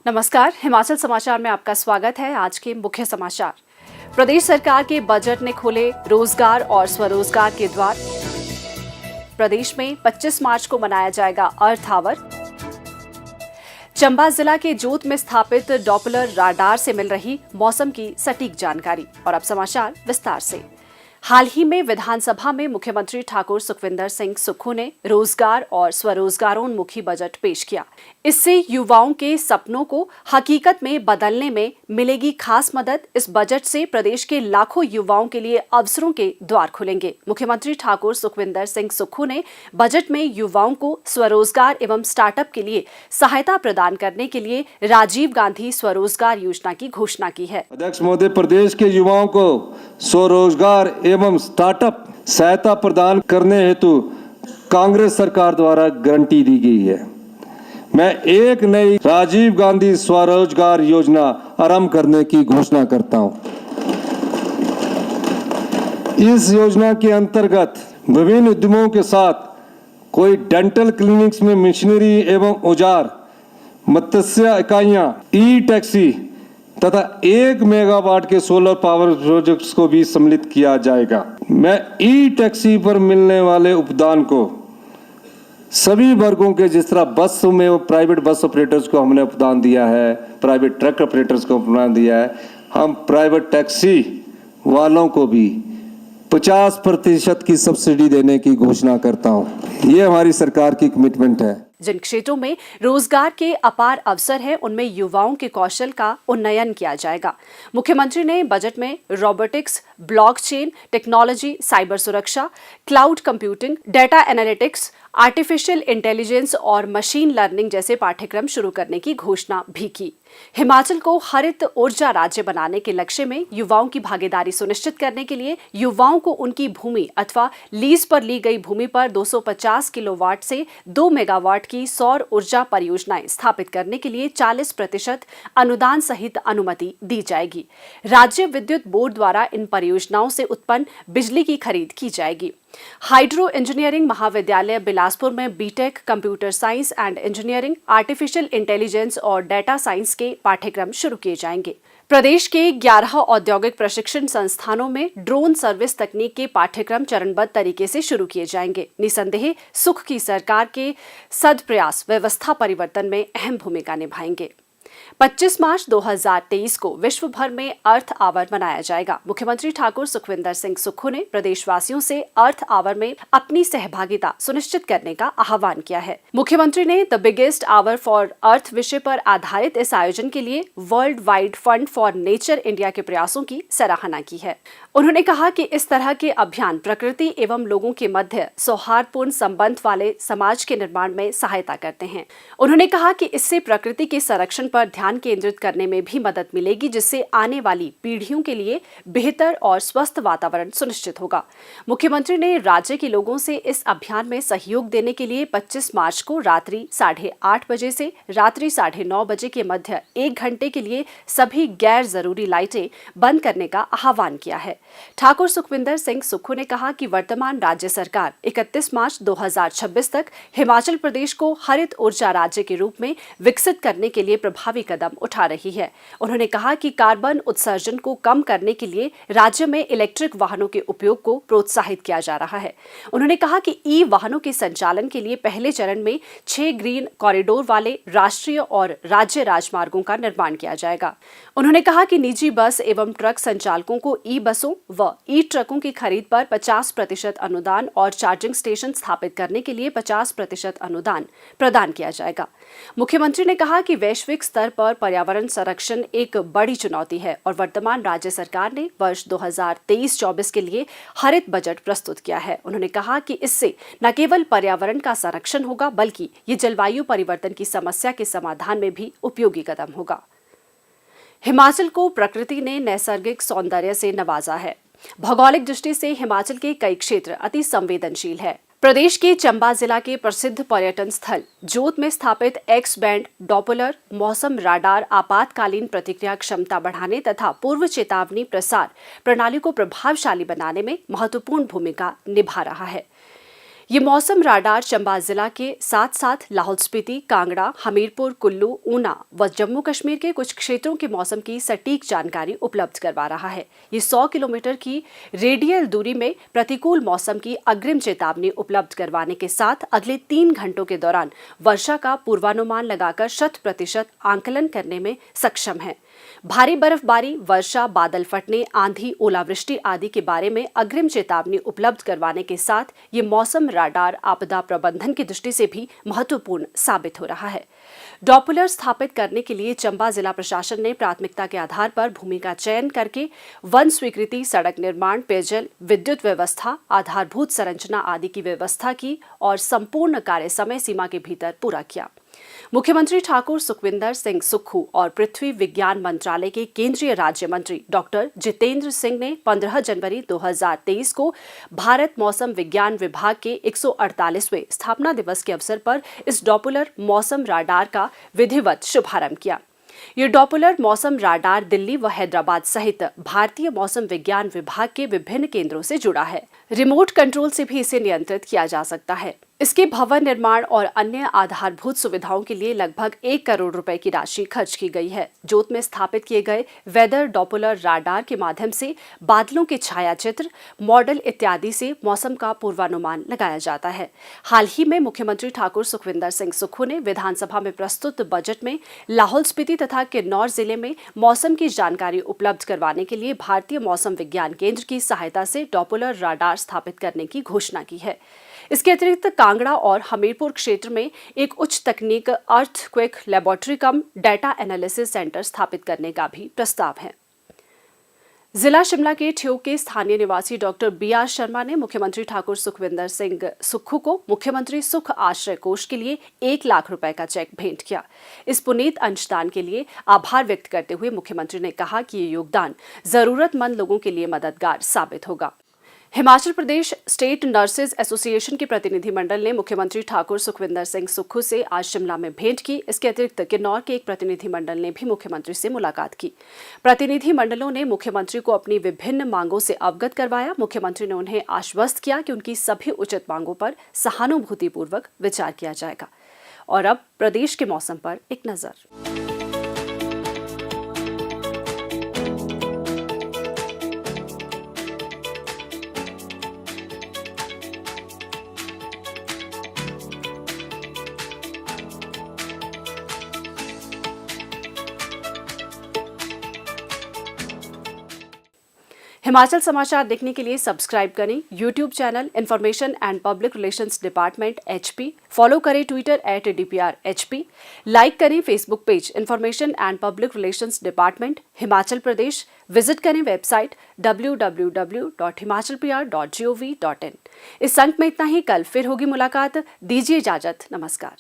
नमस्कार, हिमाचल समाचार में आपका स्वागत है। आज के मुख्य समाचार। प्रदेश सरकार के बजट ने खोले रोजगार और स्वरोजगार के द्वार। प्रदेश में 25 मार्च को मनाया जाएगा अर्थ आवर। चंबा जिला के जोत में स्थापित डॉपलर राडार से मिल रही मौसम की सटीक जानकारी। और अब समाचार विस्तार से। हाल ही में विधानसभा में मुख्यमंत्री ठाकुर सुखविंदर सिंह सुक्खू ने रोजगार और स्वरोजगारोन्मुखी बजट पेश किया। इससे युवाओं के सपनों को हकीकत में बदलने में मिलेगी खास मदद। इस बजट से प्रदेश के लाखों युवाओं के लिए अवसरों के द्वार खुलेंगे। मुख्यमंत्री ठाकुर सुखविंदर सिंह सुक्खू ने बजट में युवाओं को स्वरोजगार एवं स्टार्टअप के लिए सहायता प्रदान करने के लिए राजीव गांधी स्वरोजगार योजना की घोषणा की है। अध्यक्ष महोदय, प्रदेश के युवाओं को स्वरोजगार एवं स्टार्टअप सहायता प्रदान करने हेतु कांग्रेस सरकार द्वारा गारंटी दी गई है। मैं एक नई राजीव गांधी स्वरोजगार योजना आरंभ करने की घोषणा करता हूं। इस योजना के अंतर्गत विभिन्न उद्यमों के साथ कोई डेंटल क्लिनिक्स में मशीनरी एवं औजार, मत्स्य इकाइयां, ई टैक्सी तथा 1 मेगावाट के सोलर पावर प्रोजेक्ट्स को भी सम्मिलित किया जाएगा। मैं ई टैक्सी पर मिलने वाले उपदान को सभी वर्गों के, जिस तरह बस में वो प्राइवेट बस ऑपरेटर्स को हमने उपदान दिया है, प्राइवेट ट्रक ऑपरेटर्स को उपदान दिया है, हम प्राइवेट टैक्सी वालों को भी 50% की सब्सिडी देने की घोषणा करता हूं। ये हमारी सरकार की कमिटमेंट है। जिन क्षेत्रों में रोजगार के अपार अवसर हैं, उनमें युवाओं के कौशल का उन्नयन किया जाएगा। मुख्यमंत्री ने बजट में रोबोटिक्स, ब्लॉकचेन टेक्नोलॉजी, साइबर सुरक्षा, cloud computing, data analytics, artificial intelligence और मशीन लर्निंग जैसे पाठ्यक्रम शुरू करने की घोषणा भी की। हिमाचल को हरित ऊर्जा राज्य बनाने के लक्ष्य में युवाओं की भागीदारी सुनिश्चित करने के लिए युवाओं को उनकी भूमि अथवा लीज पर ली गई भूमि पर 250 किलोवाट से 2 मेगावाट की सौर ऊर्जा परियोजनाएं स्थापित करने के लिए 40% अनुदान सहित अनुमति दी जाएगी। राज्य विद्युत बोर्ड द्वारा इन परियोजनाओं से उत्पन्न बिजली की खरीद की जाएगी। हाइड्रो इंजीनियरिंग महाविद्यालय बिलासपुर में B Tech, computer science and engineering, artificial intelligence और डेटा साइंस के पाठ्यक्रम शुरू किए जाएंगे। प्रदेश के 11 औद्योगिक प्रशिक्षण संस्थानों में ड्रोन सर्विस तकनीक के पाठ्यक्रम चरणबद्ध तरीके से शुरू किए जाएंगे। निसंदेह सुख की सरकार के सदप्रयास व्यवस्था परिवर्तन में अहम भूमिका निभाएंगे। 25 मार्च 2023 को विश्व भर में अर्थ आवर मनाया जाएगा। मुख्यमंत्री ठाकुर सुखविंदर सिंह सुक्खू ने प्रदेशवासियों से अर्थ आवर में अपनी सहभागिता सुनिश्चित करने का आह्वान किया है। मुख्यमंत्री ने the biggest hour for earth विषय पर आधारित इस आयोजन के लिए world wide fund for nature India के प्रयासों की सराहना की है। उन्होंने कहा कि इस तरह के अभियान प्रकृति एवं लोगों के मध्य सौहार्दपूर्ण संबंध वाले समाज के निर्माण में सहायता करते हैं। उन्होंने कहा कि इससे प्रकृति के संरक्षण पर ध्यान केंद्रित करने में भी मदद मिलेगी, जिससे आने वाली पीढ़ियों के लिए बेहतर और स्वस्थ वातावरण सुनिश्चित होगा। मुख्यमंत्री ने राज्य के लोगों से इस अभियान में सहयोग देने के लिए 25 मार्च को रात्रि 8:30 बजे से रात्रि 9:30 बजे के मध्य 1 घंटे के लिए सभी गैर जरूरी लाइटें बंद करने का आह्वान किया है। ठाकुर सुखविंदर सिंह सुक्खू ने कहा कि वर्तमान राज्य सरकार 31 मार्च 2026 तक हिमाचल प्रदेश को हरित ऊर्जा राज्य के रूप में विकसित करने के लिए प्रभावी कदम उठा रही है। उन्होंने कहा कि कार्बन उत्सर्जन को कम करने के लिए राज्य में इलेक्ट्रिक वाहनों के उपयोग को प्रोत्साहित किया जा रहा है। उन्होंने कहा कि ई वाहनों के संचालन के लिए पहले चरण में 6 ग्रीन कॉरिडोर वाले राष्ट्रीय और राज्य राजमार्गों का निर्माण किया जाएगा। उन्होंने कहा कि निजी बस एवं ट्रक संचालकों को ई बसों व ई ट्रकों की खरीद पर 50% अनुदान और चार्जिंग स्टेशन स्थापित करने के लिए 50% अनुदान प्रदान किया जाएगा। मुख्यमंत्री ने कहा कि वैश्विक स्तर पर पर्यावरण संरक्षण एक बड़ी चुनौती है और वर्तमान राज्य सरकार ने वर्ष 2023-24 के लिए हरित बजट प्रस्तुत किया है। उन्होंने कहा कि इससे न केवल पर्यावरण का संरक्षण होगा, बल्कि ये जलवायु परिवर्तन की समस्या के समाधान में भी उपयोगी कदम होगा। हिमाचल को प्रकृति ने नैसर्गिक सौंदर्य से नवाजा है। भौगोलिक दृष्टि से हिमाचल के कई क्षेत्र अति संवेदनशील है। प्रदेश के चंबा जिला के प्रसिद्ध पर्यटन स्थल जोत में स्थापित एक्स बैंड डॉपलर मौसम राडार आपातकालीन प्रतिक्रिया क्षमता बढ़ाने तथा पूर्व चेतावनी प्रसार प्रणाली को प्रभावशाली बनाने में महत्वपूर्ण भूमिका निभा रहा है। ये मौसम राडार चंबा जिला के साथ साथ लाहौल स्पीति, कांगड़ा, हमीरपुर, कुल्लू, ऊना व जम्मू कश्मीर के कुछ क्षेत्रों के मौसम की सटीक जानकारी उपलब्ध करवा रहा है। ये 100 किलोमीटर की रेडियल दूरी में प्रतिकूल मौसम की अग्रिम चेतावनी उपलब्ध करवाने के साथ अगले 3 घंटों के दौरान वर्षा का पूर्वानुमान लगाकर 100% आंकलन करने में सक्षम है। भारी बर्फबारी, वर्षा, बादल फटने, आंधी, ओलावृष्टि आदि के बारे में अग्रिम चेतावनी उपलब्ध करवाने के साथ ये मौसम राडार आपदा प्रबंधन की दृष्टि से भी महत्वपूर्ण साबित हो रहा है। डॉप्लर स्थापित करने के लिए चंबा जिला प्रशासन ने प्राथमिकता के आधार पर भूमि का चयन करके वन स्वीकृति, सड़क निर्माण, पेयजल, विद्युत व्यवस्था, आधारभूत संरचना आदि की व्यवस्था की और संपूर्ण कार्य समय सीमा के भीतर पूरा किया। मुख्यमंत्री ठाकुर सुखविंदर सिंह सुक्खू और पृथ्वी विज्ञान मंत्रालय के केंद्रीय राज्य मंत्री डॉक्टर जितेंद्र सिंह ने 15 जनवरी 2023 को भारत मौसम विज्ञान विभाग के 148वें स्थापना दिवस के अवसर पर इस डॉप्लर मौसम राडार का विधिवत शुभारंभ किया। ये डॉप्लर मौसम राडार दिल्ली व हैदराबाद सहित भारतीय मौसम विज्ञान विभाग के विभिन्न केंद्रों से जुड़ा है। रिमोट कंट्रोल से भी इसे नियंत्रित किया जा सकता है। इसके भवन निर्माण और अन्य आधारभूत सुविधाओं के लिए लगभग 1 करोड़ रुपए की राशि खर्च की गई है। जोत में स्थापित किए गए वेदर डॉप्लर राडार के माध्यम से बादलों के छायाचित्र, मॉडल इत्यादि से मौसम का पूर्वानुमान लगाया जाता है। हाल ही में मुख्यमंत्री ठाकुर सुखविंदर सिंह सुक्खू ने विधानसभा में प्रस्तुत बजट में लाहौल स्पीति तथा किन्नौर जिले में मौसम की जानकारी उपलब्ध करवाने के लिए भारतीय मौसम विज्ञान केंद्र की सहायता से डॉप्लर राडार स्थापित करने की घोषणा की है। इसके अतिरिक्त कांगड़ा और हमीरपुर क्षेत्र में एक उच्च तकनीक अर्थक्वेक लेबोरेटरी कम डाटा एनालिसिस सेंटर स्थापित करने का भी प्रस्ताव है। जिला शिमला के ठियोग के स्थानीय निवासी डॉक्टर BR शर्मा ने मुख्यमंत्री ठाकुर सुखविंदर सिंह सुक्खू को मुख्यमंत्री सुख आश्रय कोष के लिए 1 लाख रुपए का चेक भेंट किया। इस पुनीत अंशदान के लिए आभार व्यक्त करते हुए मुख्यमंत्री ने कहा कि ये योगदान जरूरतमंद लोगों के लिए मददगार साबित होगा। Himachal Pradesh state nurses association के प्रतिनिधिमंडल ने मुख्यमंत्री ठाकुर सुखविंदर सिंह सुक्खू से आज शिमला में भेंट की। इसके अतिरिक्त किन्नौर के एक प्रतिनिधिमंडल ने भी मुख्यमंत्री से मुलाकात की। प्रतिनिधिमंडलों ने मुख्यमंत्री को अपनी विभिन्न मांगों से अवगत करवाया। मुख्यमंत्री ने उन्हें आश्वस्त किया कि उनकी सभी उचित मांगों पर सहानुभूतिपूर्वक विचार किया जाएगा। और अब प्रदेश के मौसम पर एक नजर। हिमाचल समाचार देखने के लिए सब्सक्राइब करें YouTube channel information and public relations department HP, follow करें ट्विटर @DPRHP, लाइक करें Facebook page information and public relations department Himachal Pradesh, visit करें वेबसाइट www.himachalpr.gov.in। इस अंक में इतना ही। कल फिर होगी मुलाकात। दीजिए इजाजत। नमस्कार।